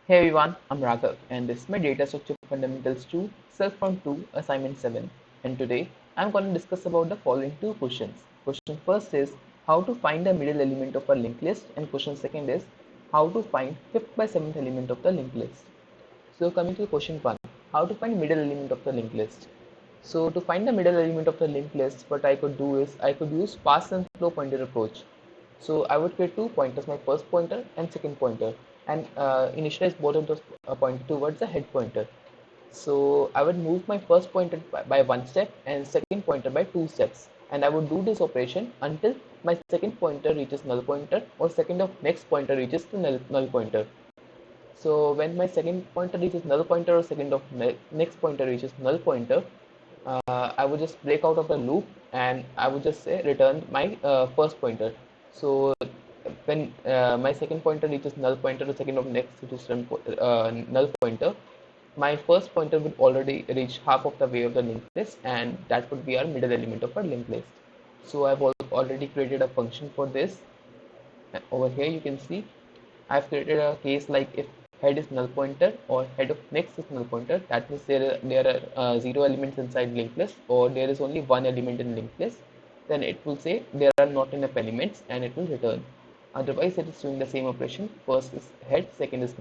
Hey everyone, I'm Raghav and this is my data structure Fundamentals-2 Self-Form 2 Assignment-7, and today I'm going to discuss about the following two questions. Question first is how to find the middle element of a linked list, and question second is how to find 5th by 7th element of the linked list. So coming to question 1, how to find middle element of the linked list. So to find the middle element of the linked list, what I could do is I could use pass and flow pointer approach. So I would create two pointers, my first pointer and second pointer, and initialize both of those pointer towards the head pointer. So I would move my first pointer by one step and second pointer by two steps, and I would do this operation until my second pointer reaches null pointer or second of next pointer reaches the null pointer. So when my second pointer reaches null pointer or second of next pointer reaches null pointer, I would just break out of the loop and I would just say return my first pointer. So when my second pointer reaches null pointer or second of next reaches null pointer, my first pointer would already reach half of the way of the linked list, and that would be our middle element of our linked list. So I've already created a function for this. Over here you can see I've created a case like if head is null pointer or head of next is null pointer, that means there are zero elements inside linked list, or there is only one element in linked list, then it will say there are not enough elements and it will return. Otherwise it is doing the same operation. First is head, second is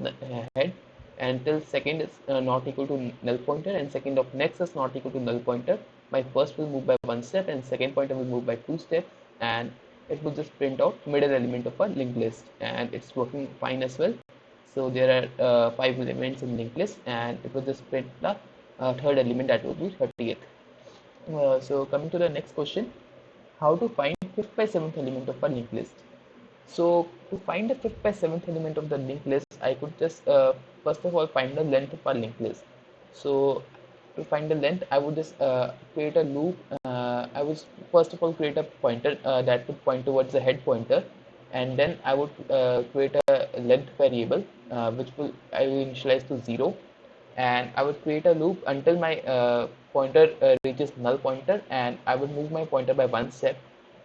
head, until second is not equal to null pointer and second of next is not equal to null pointer. My first will move by one step and second pointer will move by two steps, and it will just print out middle element of a linked list, and it's working fine as well. So there are 5 elements in linked list, and it will just print the third element, that will be 30th. So coming to the next question, how to find 5th by 7th element of a linked list. So to find the 5th by 7th element of the linked list, I could just first of all find the length of our linked list. So to find the length, I would just create a loop. I would first of all create a pointer that would point towards the head pointer, and then I would create a length variable which I will initialize to 0, and I would create a loop until my pointer reaches null pointer, and I would move my pointer by one step,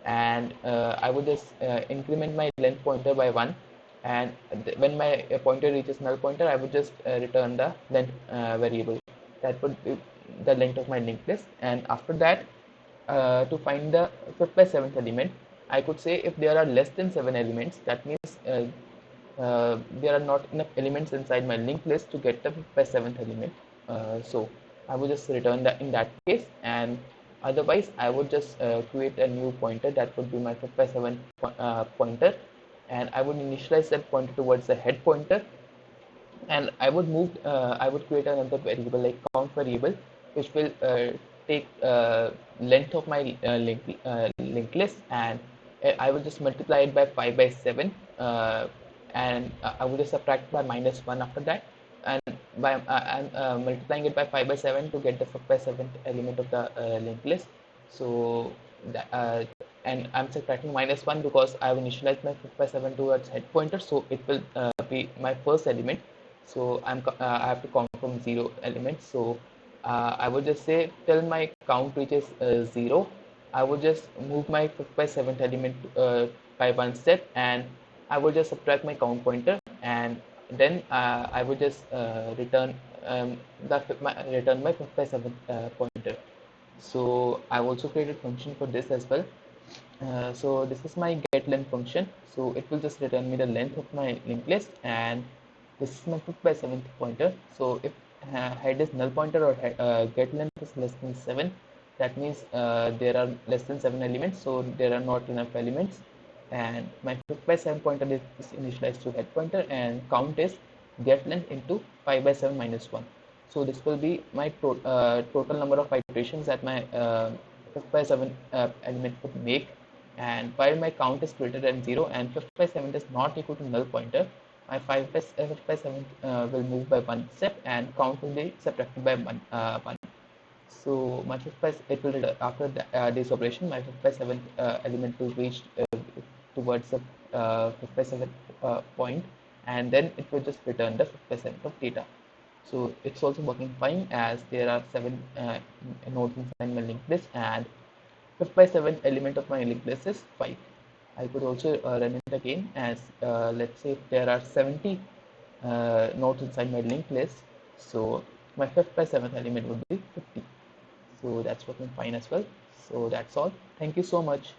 and I would just increment my length pointer by 1, and when my pointer reaches null pointer, I would just return the length variable. That would be the length of my linked list. And after that, to find the 5th by 7th element, I could say if there are less than 7 elements, that means there are not enough elements inside my linked list to get the 5th by 7th element. So I would just return that in that case, and otherwise I would just create a new pointer that would be my 5th by 7th pointer, and I would initialize that pointer towards the head pointer, and I would create another variable like count variable, which will take length of my linked list, and I will just multiply it by 5 by 7, and I will just subtract by -1 after that, and by multiplying it by 5 by 7 to get the 5 by 7th element of the linked list. So that, and I'm subtracting -1 because I have initialized my 5 by 7 towards head pointer, so it will be my first element. So I have to count from 0 elements. So I would just say till my count reaches 0, I would just move my 5th by 7th element by one step, and I would just subtract my count pointer, and then I would just return my 5th by 7th pointer. So I've also created function for this as well. So this is my get length function. So it will just return me the length of my linked list, and this is my 5th by 7th pointer. So if head is null pointer or get length is less than 7, that means there are less than 7 elements, so there are not enough elements. And my 5th by 7 pointer is initialized to head pointer, and count is get length into 5 by 7 minus 1. So this will be my total number of iterations that my 5th by 7 element would make. And while my count is greater than 0 and 5th by 7 is not equal to null pointer, my 5th by 7 will move by one step, and count will be subtracted by 1. So my 5th by it will after this operation, my 5th by 7th element will reach towards the 5th by 7th point, and then it will just return the 5th by 7th of data. So it's also working fine, as there are 7 nodes inside my linked list, and 5th by 7th element of my linked list is 5. I could also run it again as let's say if there are 70 nodes inside my linked list. So my fifth by seventh element would be 50. So that's working fine as well. So that's all. Thank you so much.